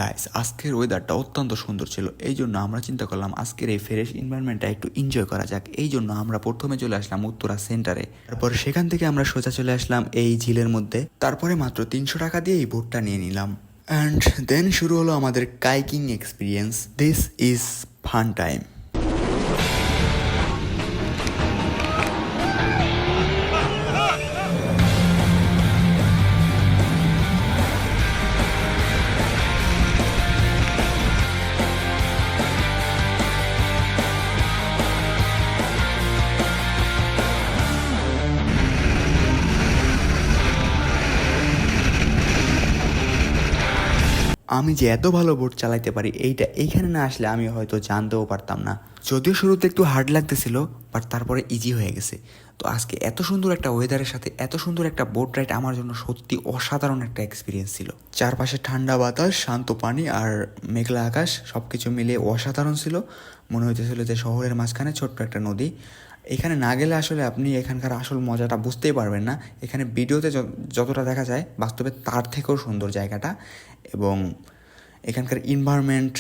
Guys, আজকের ওয়েদারটা অত্যন্ত সুন্দর ছিল। এই জন্য আমরা চিন্তা করলাম আজকের এই ফ্রেশ এনভায়রনমেন্টটা একটু এনজয় করা যাক। এই জন্য আমরা প্রথমে চলে আসলাম উত্তরা সেন্টারে। তারপর সেখান থেকে আমরা সোজা চলে আসলাম এই ঝিলের মধ্যে। তারপরে মাত্র 300 টাকা দিয়ে এই বোটটা নিয়ে নিলাম। অ্যান্ড দেন শুরু হলো আমাদের kayaking experience. This is fun time. আমি যে এত ভালো বোট চালাইতে পারি এইখানে না আসলে আমি হয়তো জানতেও পারতাম না। যদিও শুরুতে একটু হার্ড লাগতেছিল, বাট তারপরে ইজি হয়ে গেছে। তো আজকে এত সুন্দর একটা ওয়েদারের সাথে এত সুন্দর একটা বোট রাইড আমার জন্য সত্যি অসাধারণ একটা এক্সপিরিয়েন্স ছিল। চারপাশে ঠান্ডা বাতাস, শান্ত পানি আর মেঘলা আকাশ সব কিছু মিলিয়ে অসাধারণ ছিল। মনে হইতেছিল যে শহরের মাঝখানে ছোট্ট একটা নদী। এখানে না গেলে আসলে আপনি এখানকার আসল মজাটা বুঝতেই পারবেন না। এখানে ভিডিওতে যতটা দেখা যায় বাস্তবে তার থেকেও সুন্দর জায়গাটা, এবং এখানকার এনভায়রনমেন্ট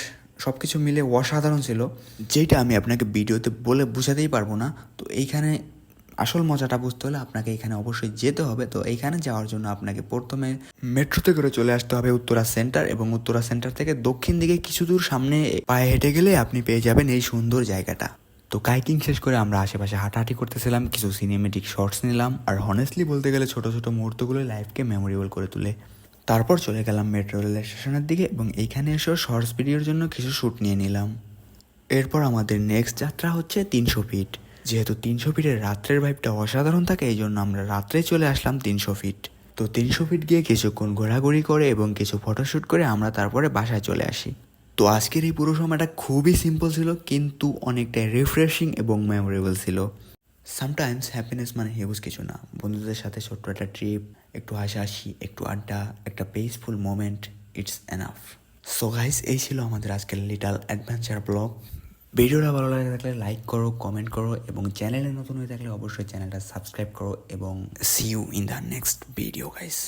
সব কিছু মিলে অসাধারণ ছিল, যেটা আমি আপনাকে ভিডিওতে বলে বোঝাতেই পারবো না। তো এইখানে আসল মজাটা বুঝতে হলে আপনাকে এখানে অবশ্যই যেতে হবে। তো এইখানে যাওয়ার জন্য আপনাকে প্রথমে মেট্রোতে করে চলে আসতে হবে উত্তরা সেন্টার, এবং উত্তরা সেন্টার থেকে দক্ষিণ দিকে কিছু দূর সামনে পায়ে হেঁটে গেলে আপনি পেয়ে যাবেন এই সুন্দর জায়গাটা। তো কাইকিং শেষ করে আমরা আশেপাশে হাঁটাহাঁটি করতেছিলাম, কিছু সিনেমেটিক শর্টস নিলাম, আর হনেস্টলি বলতে গেলে ছোট ছোট মুহূর্তগুলো লাইফকে মেমোরেবল করে তোলে। তারপর চলে গেলাম মেট্রো রেল স্টেশনের দিকে, এবং এইখানে এসেও শর্টস ভিডিওর জন্য কিছু শ্যুট নিয়ে নিলাম। এরপর আমাদের নেক্সট যাত্রা হচ্ছে 300 ফিট। যেহেতু 300 ফিটের রাত্রের ভাইবটা অসাধারণ থাকে, এই জন্য আমরা রাত্রে চলে আসলাম 300 ফিট। তো 300 ফিট গিয়ে কিছুক্ষণ ঘোরাঘুরি করে এবং কিছু ফটোশ্যুট করে আমরা তারপরে বাসায় চলে আসি। তো আজকের এই পুরো সময়টা খুবই সিম্পল ছিল, কিন্তু অনেকটাই রিফ্রেশিং এবং মেমোরেবল ছিল। সামটাইমস হ্যাপিনেস মানে হিউজ কিছু না, বন্ধুদের সাথে ছোট্ট একটা ট্রিপ, একটু হাসাহাসি, একটু আড্ডা, একটা peaceful moment, it's enough. So guys, এই ছিল আমাদের আজকের লিটল অ্যাডভেঞ্চার ব্লগ। ভিডিওটা ভালো লাগে থাকলে লাইক করো, কমেন্ট করো, এবং চ্যানেলে নতুন হয়ে থাকলে অবশ্যই চ্যানেলটা সাবস্ক্রাইব করো, এবং see you in the next video guys.